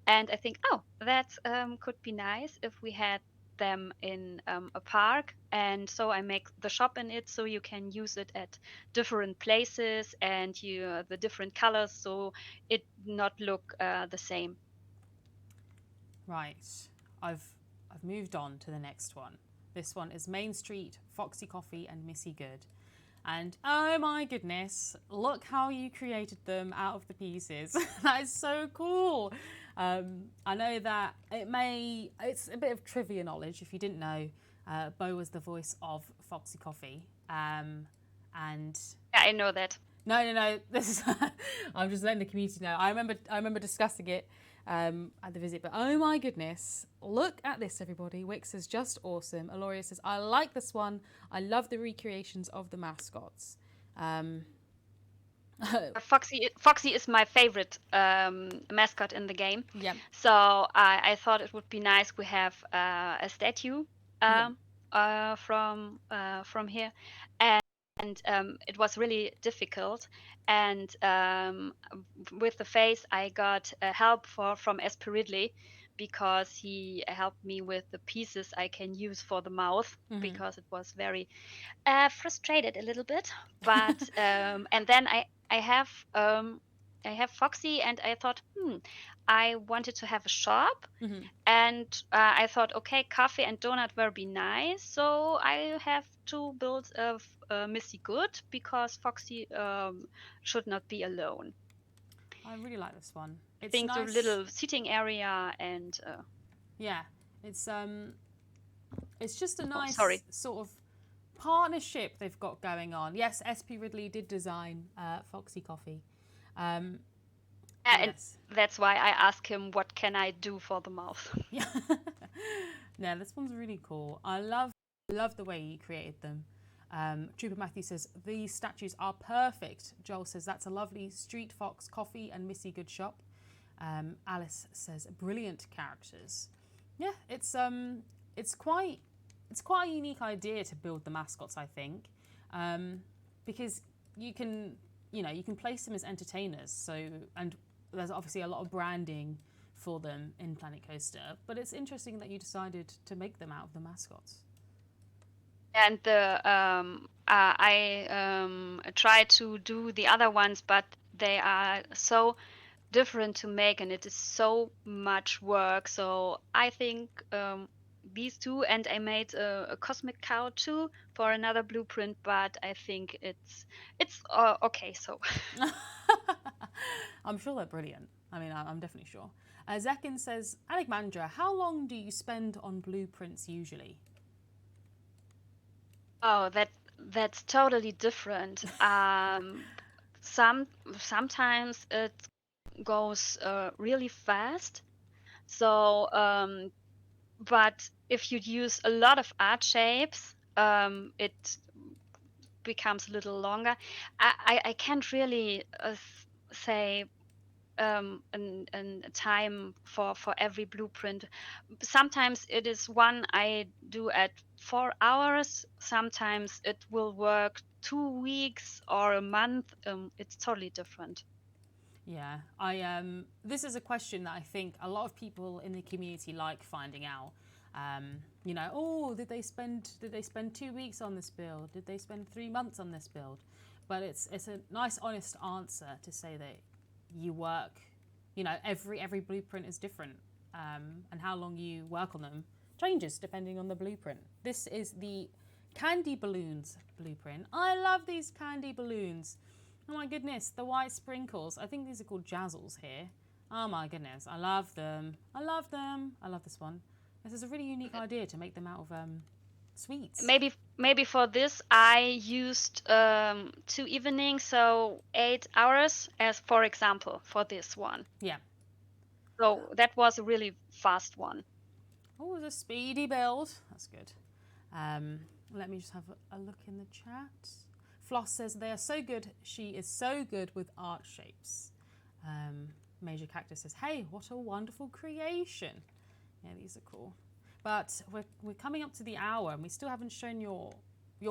and I think, oh, that could be nice if we had them in a park. And so I make the shop in it, so you can use it at different places, and the different colors, so it not look the same. Right. I've moved on to the next one. This one is Main Street, Foxy Coffee and Missy Good. And oh my goodness, look how you created them out of the pieces. That is so cool. I know that it's a bit of trivia knowledge if you didn't know. Bo was the voice of Foxy Coffee. And Yeah, I know that. No. This is I'm just letting the community know. I remember discussing it at the visit, but oh my goodness, look at this, everybody. Wix is just awesome. Aloria says, I like this one. I love the recreations of the mascots. Foxy is my favorite mascot in the game. Yeah. So I thought it would be nice we have a statue from here, and it was really difficult. And with the face, I got help from Ridley, because he helped me with the pieces I can use for the mouth, because it was very frustrated a little bit. But and then I have Foxy, and I thought, I wanted to have a shop, and I thought, okay, coffee and donut will be nice, so I have to build a Missy Good, because Foxy should not be alone. I really like this one. think the nice. little seating area and Yeah, it's just a nice sorry. sort of partnership they've got going on. Yes, SP Ridley did design Foxy Coffee. And Yes. that's why I asked him, what can I do for the mouth? Yeah. No, this one's really cool. I love the way you created them. Trooper Matthew says, these statues are perfect. Joel says, that's a lovely street fox coffee and Missy good shop. Alice says, brilliant characters. Yeah, it's quite a unique idea to build the mascots, I think, because you can place them as entertainers. So, and there's obviously a lot of branding for them in Planet Coaster, but it's interesting that you decided to make them out of the mascots. And I try to do the other ones, but they are so different to make, and it is so much work. So I think these two, and I made a cosmic cow too for another blueprint, but I think it's okay. So I'm sure they're brilliant. I mean, I'm definitely sure. Zekin says, Anigmandra, how long do you spend on blueprints usually? oh, that's totally different. Sometimes it goes really fast. So, but if you use a lot of art shapes, it becomes a little longer. I can't really say a time for every blueprint. Sometimes it is one I do at 4 hours. Sometimes it will work 2 weeks or a month. It's totally different. Yeah, this is a question that I think a lot of people in the community like finding out. Did they spend 2 weeks on this build? Did they spend 3 months on this build? But it's a nice, honest answer to say that you work. Every blueprint is different, and how long you work on them changes depending on the blueprint. This is the candy balloons blueprint. I love these candy balloons. Oh my goodness, the white sprinkles. I think these are called jazzles here. Oh my goodness, I love them. I love them. I love this one. This is a really unique idea to make them out of sweets. Maybe for this I used 2 evenings, so 8 hours, as for example, for this one. Yeah. So that was a really fast one. Oh, it was a speedy build. That's good. Let me just have a look in the chat. Floss says they are so good. She is so good with art shapes. Major Cactus says, hey, what a wonderful creation. Yeah, these are cool. But we're coming up to the hour and we still haven't shown your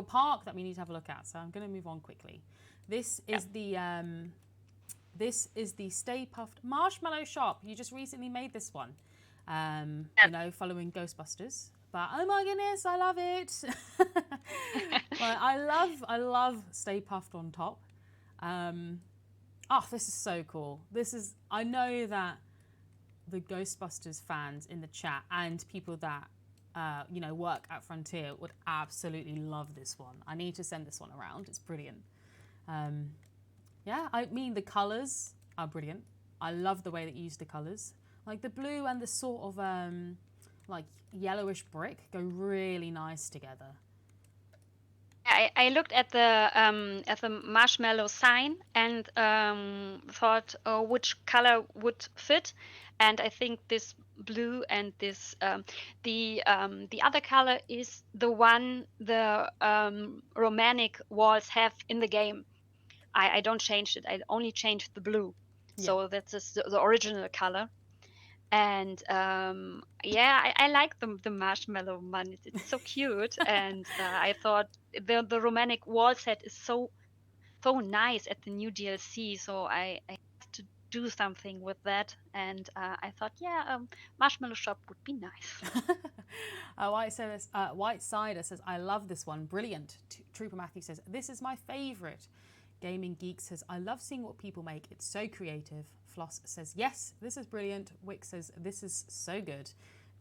park that we need to have a look at. So I'm going to move on quickly. This is the Stay Puft Marshmallow shop. You just recently made this one. Following Ghostbusters. But oh my goodness, I love it. I love Stay Puft on top. This is so cool. I know that the Ghostbusters fans in the chat and people that work at Frontier would absolutely love this one. I need to send this one around. It's brilliant. I mean the colours are brilliant. I love the way that you use the colours. Like the blue and the sort of like yellowish brick go really nice together. I looked at the marshmallow sign and thought which color would fit, and I think this blue and this the other color is the one the Romanic walls have in the game. I don't change it. I only changed the blue, so that's the original color. And I like the marshmallow one. It's so cute, and I thought the romantic wall set is so nice at the new DLC. So I have to do something with that, and I thought, marshmallow shop would be nice. White Cider says, I love this one. Brilliant. Trooper Matthew says, this is my favourite. Gaming Geek says, I love seeing what people make. It's so creative. Floss says, yes, this is brilliant. Wick says, this is so good.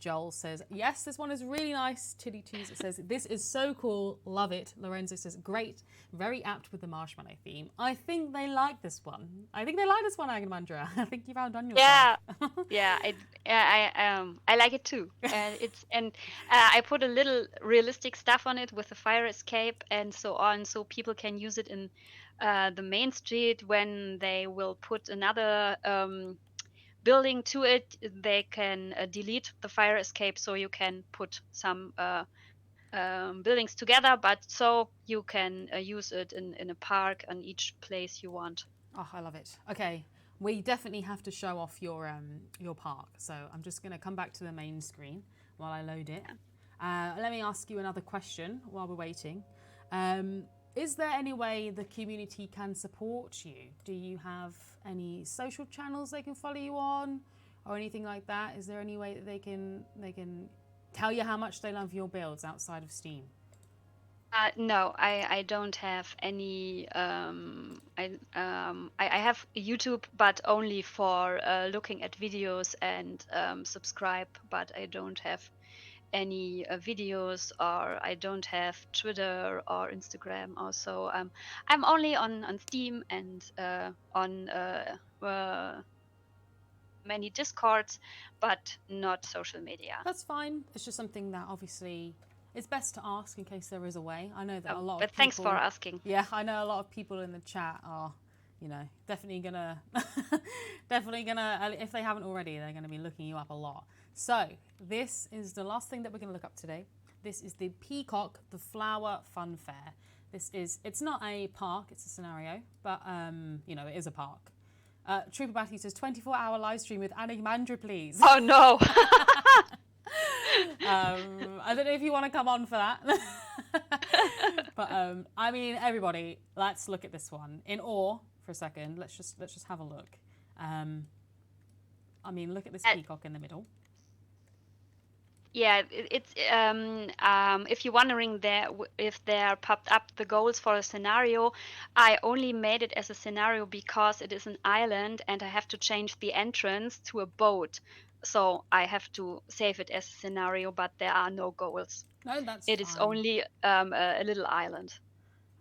Joel says, yes, this one is really nice. Tilly Twos says, this is so cool. Love it. Lorenzo says, great. Very apt with the marshmallow theme. I think they like this one. I think they like this one, Anigmandra. I think you've outdone yourself. Yeah, I like it too. And I put a little realistic stuff on it with the fire escape and so on, so people can use it in the main street when they will put another building to it. They can delete the fire escape, so you can put some buildings together, but so you can use it in a park on each place you want. Oh, I love it. Okay, we definitely have to show off your park. So I'm just going to come back to the main screen while I load it. Let me ask you another question while we're waiting. Is there any way the community can support you? Do you have any social channels they can follow you on or anything like that? Is there any way that they can tell you how much they love your builds outside of Steam? No, I don't have any. I have YouTube, but only for looking at videos and subscribe. But I don't have any videos, or I don't have Twitter or Instagram. Also, I'm only on Steam and on many Discords, but not social media. That's fine. It's just something that obviously it's best to ask in case there is a way. I know that a lot of people... Thanks for asking. Yeah, I know a lot of people in the chat are, you know, definitely gonna, if they haven't already, they're gonna be looking you up a lot. So this is the last thing that we're gonna look up today. This is the Peacock, the Flower Fun Fair. It's not a park, it's a scenario, but you know, it is a park. Trooper Batty says 24-hour live stream with Anigmandra, please. Oh no. I don't know if you want to come on for that. But I mean, everybody, let's look at this one in awe for a second. Let's just have a look. I mean, look at this peacock in the middle. Yeah, it's if you're wondering if there popped up the goals for a scenario, I only made it as a scenario because it is an island and I have to change the entrance to a boat. So I have to save it as a scenario, but there are no goals. No, that's It fine. is only a little island.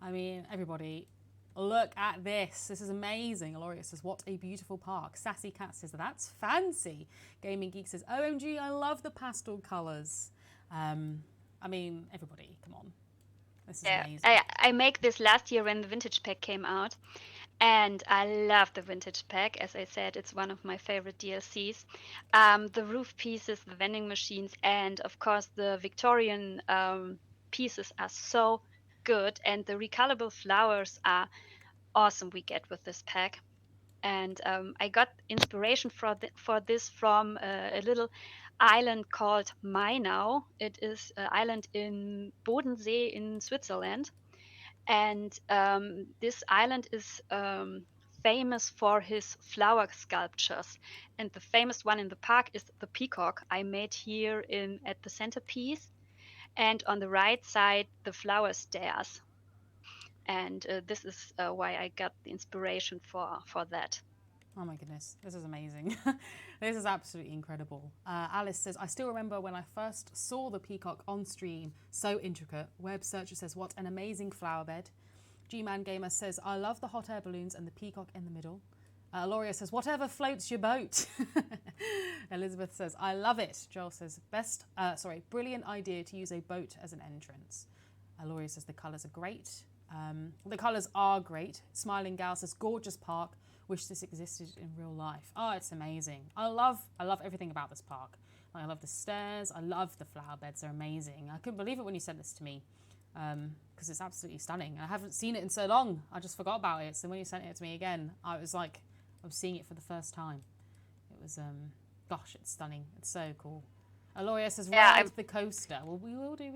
I mean, everybody, look at this. This is amazing. Aloria says, what a beautiful park. Sassy Cat says, that's fancy. Gaming Geek says, OMG, I love the pastel colours. I mean, everybody, come on. This is amazing. I make this last year when the vintage pack came out. And I love the vintage pack. As I said, it's one of my favorite DLCs. The roof pieces, the vending machines, and of course the Victorian pieces are so good. And the recolorable flowers are awesome we get with this pack. And I got inspiration for this from a little island called Mainau. It is an island in Bodensee in Switzerland. And this island is famous for his flower sculptures. And the famous one in the park is the peacock I made here at the centerpiece. And on the right side, the flower stairs. And this is why I got the inspiration for that. Oh my goodness, this is amazing. This is absolutely incredible. Alice says, I still remember when I first saw the peacock on stream, so intricate. Web Searcher says, what an amazing flower bed. G-Man Gamer says, I love the hot air balloons and the peacock in the middle. Loria says, whatever floats your boat. Elizabeth says, I love it. Joel says, brilliant idea to use a boat as an entrance. Loria says, the colours are great. The colours are great. Smiling Gal says, gorgeous park. Wish this existed in real life. Oh, it's amazing. I love everything about this park. I love the stairs. I love the flower beds. They're amazing. I couldn't believe it when you sent this to me because it's absolutely stunning. I haven't seen it in so long. I just forgot about it. So when you sent it to me again, I was like, I was seeing it for the first time. It was, gosh, it's stunning. It's so cool. Aloria says, ride the coaster. Well, we will do.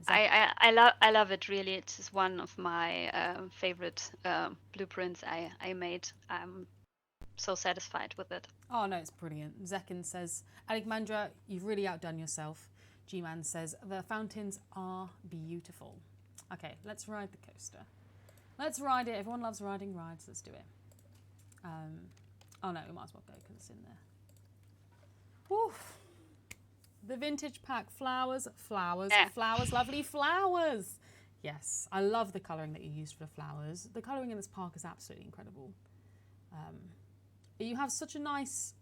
I love it really. It's one of my favorite blueprints I made. I'm so satisfied with it. Oh no, it's brilliant. Zekin says, Anigmandra, you've really outdone yourself. G-Man says, the fountains are beautiful. Okay, let's ride the coaster. Let's ride it. Everyone loves riding rides. Let's do it. Oh no, we might as well go because it's in there. Woof. The vintage pack, flowers, Yeah. flowers, lovely flowers. Yes, I love the colouring that you used for the flowers. The colouring in this park is absolutely incredible. You have such a nice,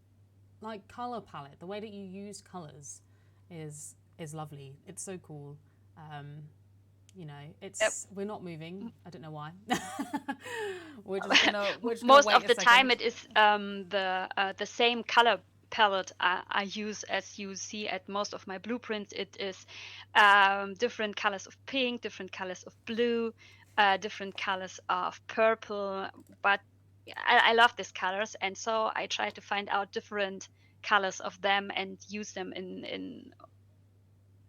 like, colour palette. The way that you use colours is lovely. It's so cool. You know, we're not moving. I don't know why. we're just gonna Most wait of a the second. time it is the same color palette I use as you see at most of my blueprints. It is different colors of pink, different colors of blue, different colors of purple. But I love these colors, and so I try to find out different colors of them and use them in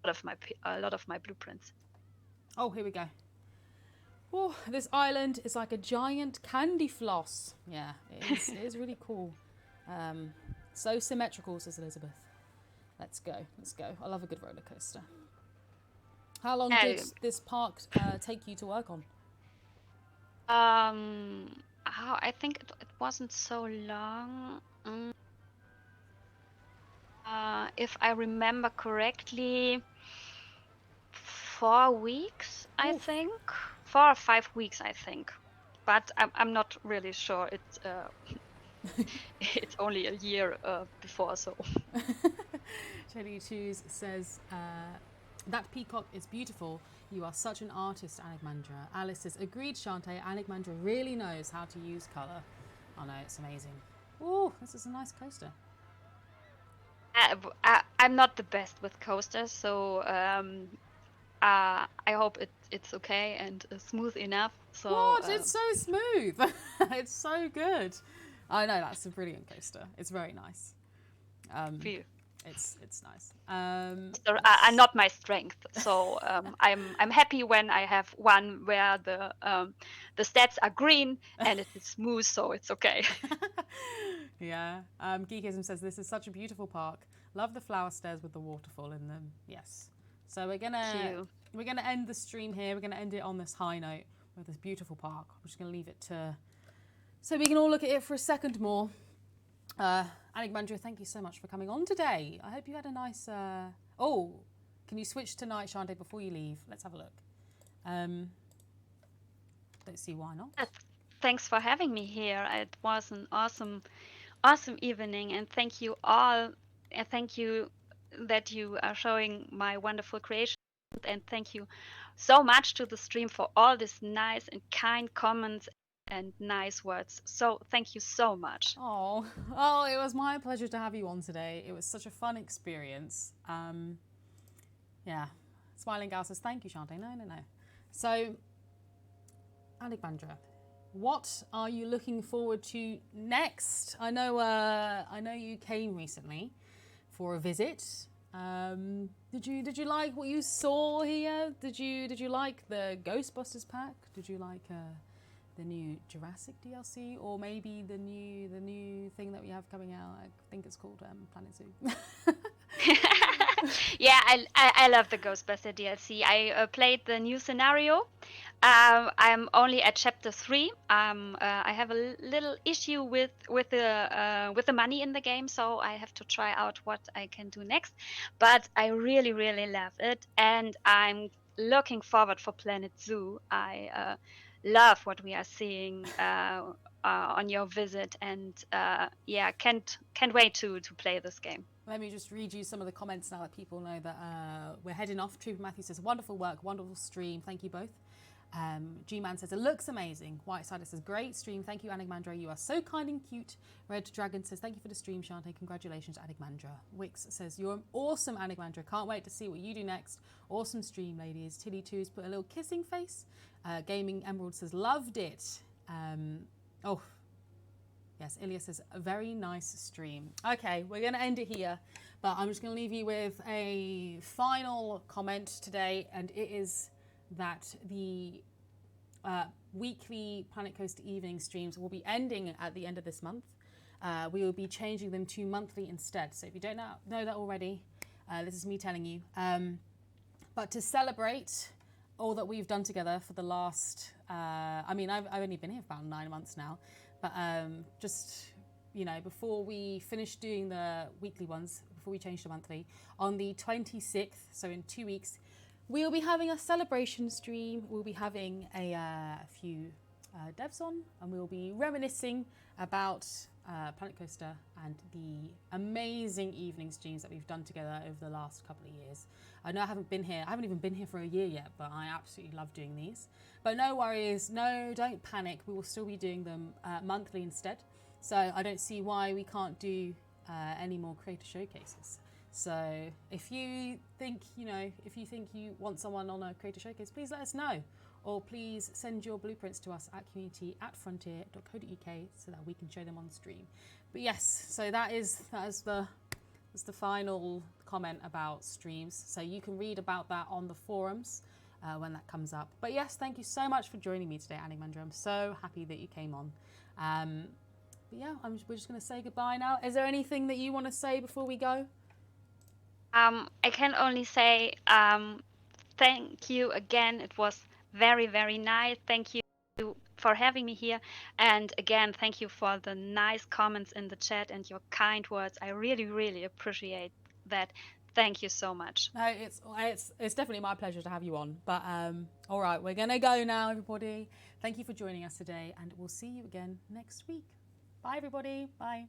a lot of my blueprints. Oh, here we go. Oh, this island is like a giant candy floss. Yeah, it is really cool. So symmetrical, says Elizabeth. Let's go. I love a good roller coaster. How long did this park take you to work on? I think it wasn't so long. If I remember correctly, 4 weeks, I think. 4 or 5 weeks, I think. But I'm not really sure. It's it's only a year before, so. Chelly Choose says, that peacock is beautiful. You are such an artist, Anigmandra. Alice says, agreed, Chanté. Anigmandra really knows how to use colour. Oh no, it's amazing. Oh, this is a nice coaster. I'm not the best with coasters, so I hope it's okay and smooth enough. So what? It's so smooth. It's so good. I know, that's a brilliant coaster. It's very nice. It's nice. Are not my strength, so I'm happy when I have one where the stats are green and it is smooth, so it's okay. Yeah. Geekism says this is such a beautiful park. Love the flower stairs with the waterfall in them. Yes. So we're gonna end the stream here. We're gonna end it on this high note with this beautiful park. We're just gonna leave it to so we can all look at it for a second more. Anigmandra, thank you so much for coming on today. I hope you had a nice. Oh, can you switch to night, Chanté, before you leave? Let's have a look. Don't see why not. Thanks for having me here. It was an awesome evening, and thank you all. And thank you that you are showing my wonderful creation. And thank you so much to the stream for all these nice and kind comments and nice words. So thank you so much. Oh, it was my pleasure to have you on today. It was such a fun experience. Yeah. Smiling Gal says, thank you, Chanté. No. So, Anigmandra, what are you looking forward to next? I know you came recently for a visit. Did you like what you saw here? Did you like the Ghostbusters pack? Did you like the new Jurassic DLC, or maybe the new thing that we have coming out? I think it's called Planet Zoo. Yeah, I love the Ghostbuster DLC. I played the new scenario. I'm only at chapter 3. I have a little issue with the money in the game, so I have to try out what I can do next. But I really love it, and I'm looking forward for Planet Zoo. I love what we are seeing on your visit, and yeah, can't wait to play this game. Let me just read you some of the comments now that people know that we're heading off. Trooper Matthew says, wonderful work, wonderful stream. Thank you both. G-Man says, it looks amazing. Whitesider says, great stream. Thank you, Anigmandra. You are so kind and cute. Red Dragon says, thank you for the stream, Chanté. Congratulations, Anigmandra. Wix says, you're awesome, Anigmandra. Can't wait to see what you do next. Awesome stream, ladies. Tilly2's put a little kissing face. Gaming Emerald says, loved it. Oh, yes, Ilya says, a very nice stream. Okay, we're going to end it here, but I'm just going to leave you with a final comment today, and it is that the weekly Planet Coaster evening streams will be ending at the end of this month. We will be changing them to monthly instead. So if you don't know that already, this is me telling you. But to celebrate all that we've done together for the last, I've only been here for about 9 months now. But just, before we finish doing the weekly ones, before we change to monthly, on the 26th, so in 2 weeks, we'll be having a celebration stream. We'll be having a few devs on, and we'll be reminiscing about Planet Coaster and the amazing evening streams that we've done together over the last couple of years. I know I haven't even been here for a year yet, but I absolutely love doing these. But no worries, don't panic. We will still be doing them monthly instead. So I don't see why we can't do any more creator showcases. So if you think you want someone on a creator showcase, please let us know. Or please send your blueprints to us at community@frontier.co.uk so that we can show them on stream. But yes, so that's the final comment about streams. So you can read about that on the forums when that comes up. But yes, thank you so much for joining me today, Anigmandra. I'm so happy that you came on. But yeah, we're just going to say goodbye now. Is there anything that you want to say before we go? I can only say thank you again. It was very, very nice. Thank you for having me here. And again, thank you for the nice comments in the chat and your kind words. I really, really appreciate that. Thank you so much. No, it's definitely my pleasure to have you on. But all right, we're going to go now, everybody. Thank you for joining us today, and we'll see you again next week. Bye, everybody. Bye.